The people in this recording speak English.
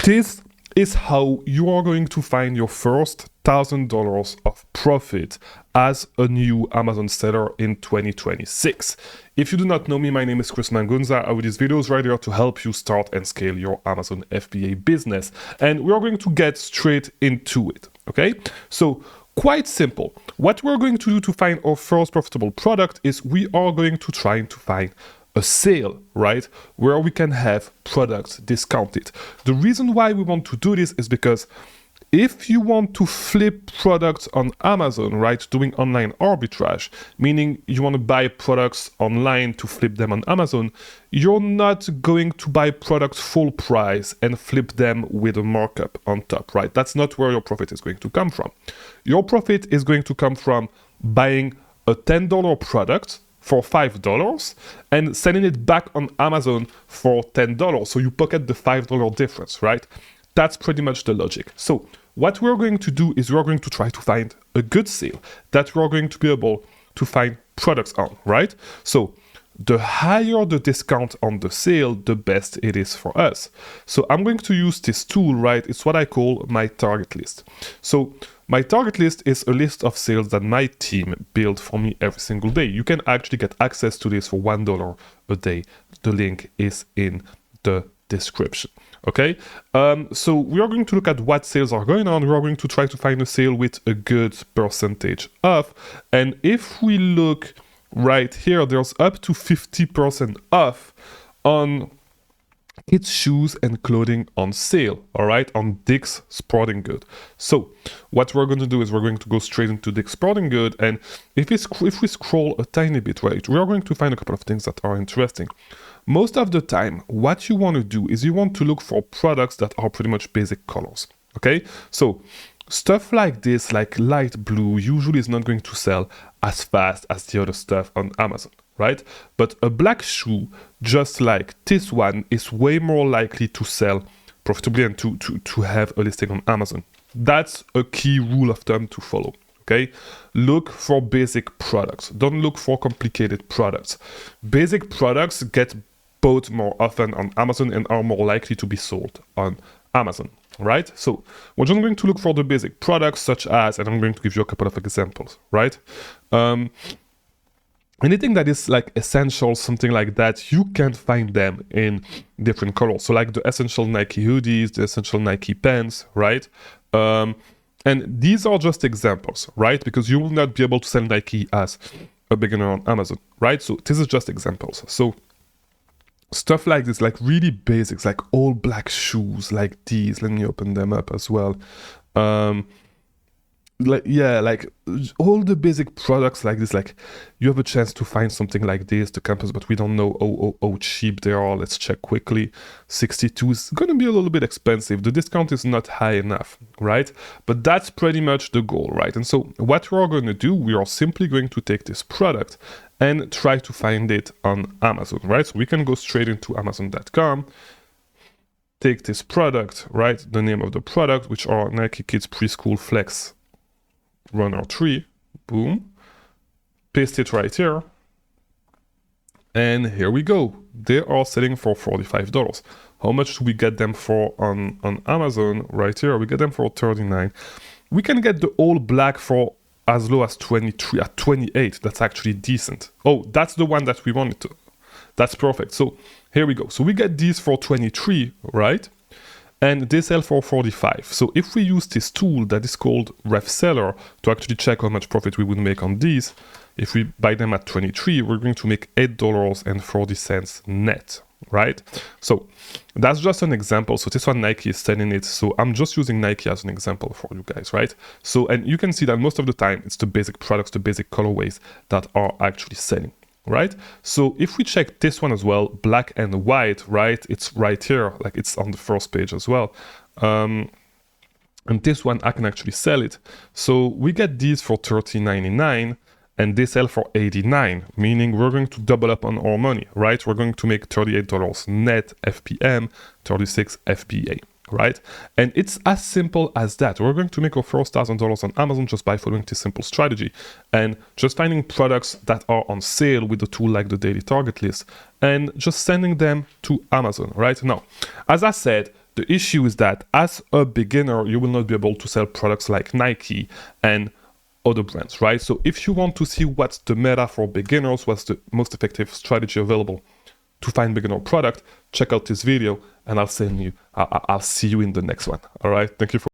This is how you are going to find your first $1,000 of profit as a new Amazon seller in 2026. If you do not know me, my name is Mangunza. I do these videos right here to help you start and scale your Amazon FBA business. And we're going to get straight into it, okay? So quite simple. What we're going to do to find our first profitable product is we are going to try to find a sale, right? Where we can have products discounted. The reason why we want to do this is because if you want to flip products on Amazon, right, doing online arbitrage, meaning you want to buy products online to flip them on Amazon, you're not going to buy products full price and flip them with a markup on top, right? That's not where your profit is going to come from. Your profit is going to come from buying a $10 product for $5 and selling it back on Amazon for $10. So you pocket the $5 difference, right? That's pretty much the logic. So what we're going to do is we're going to try to find a good sale that we're going to be able to find products on, right? So the higher the discount on the sale, the best it is for us. So I'm going to use this tool, right? It's what I call my target list. So my target list is a list of sales that my team build for me every single day. You can actually get access to this for $1 a day. The link is in the description. Okay, so we are going to look at what sales are going on. We are going to try to find a sale with a good percentage off. And if we look right here, there's up to 50% off on kids' shoes and clothing on sale, all right, on Dick's Sporting Good. So what we're going to do is we're going to go straight into Dick's Sporting Good. And if we scroll a tiny bit, right, we are going to find a couple of things that are interesting. Most of the time, what you want to do is you want to look for products that are pretty much basic colors, okay? So stuff like this, like light blue, usually is not going to sell as fast as the other stuff on Amazon, right? But a black shoe, just like this one, is way more likely to sell profitably and to have a listing on Amazon. That's a key rule of thumb to follow. Okay, look for basic products. Don't look for complicated products. Basic products get bought more often on Amazon and are more likely to be sold on Amazon, right? So we're just going to look for the basic products such as, and I'm going to give you a couple of examples, right? Anything that is like essential, something like that, you can find them in different colors. So like the essential Nike hoodies, the essential Nike pants, right? And these are just examples, right? Because you will not be able to sell Nike as a beginner on Amazon, right? So this is just examples. So stuff like this, like really basics, like all black shoes like these. Let me open them up as well. Like all the basic products like this, like you have a chance to find something like this, the campus, but we don't know how cheap they are. Let's check quickly. 62 is going to be a little bit expensive. The discount is not high enough, right? But that's pretty much the goal, right? And so what we're going to do, we are simply going to take this product and try to find it on Amazon, right? So we can go straight into Amazon.com, take this product, right? The name of the product, which are Nike Kids Preschool Flex Runner 3, boom, paste it right here, and here we go. They are selling for $45. How much do we get them for on Amazon? Right here, we get them for $39. We can get the all black for as low as 23 at 28. That's actually decent. Oh, that's the one that we wanted to. That's perfect. So here we go. So we get these for 23, right? And they sell for 45. So if we use this tool that is called Ref Seller to actually check how much profit we would make on these, if we buy them at 23, we're going to make $8.40 net, right? So that's just an example. So this one, Nike is selling it. So I'm just using Nike as an example for you guys, right? So, and you can see that most of the time, it's the basic products, the basic colorways that are actually selling. Right? So if we check this one as well, black and white, right? It's right here, like it's on the first page as well. And this one, I can actually sell it. So we get these for $13.99 and they sell for $89, meaning we're going to double up on our money, right? We're going to make $38 net FPM, 36 FBA. Right? And it's as simple as that. We're going to make our first $1,000 on Amazon just by following this simple strategy and just finding products that are on sale with a tool like the daily target list and just sending them to Amazon, right? Now, as I said, The issue is that as a beginner, you will not be able to sell products like Nike and other brands, right? So if you want to see what's the meta for beginners, what's the most effective strategy available to find beginner product, check out this video and I'll see you in the next one. All right. Thank you for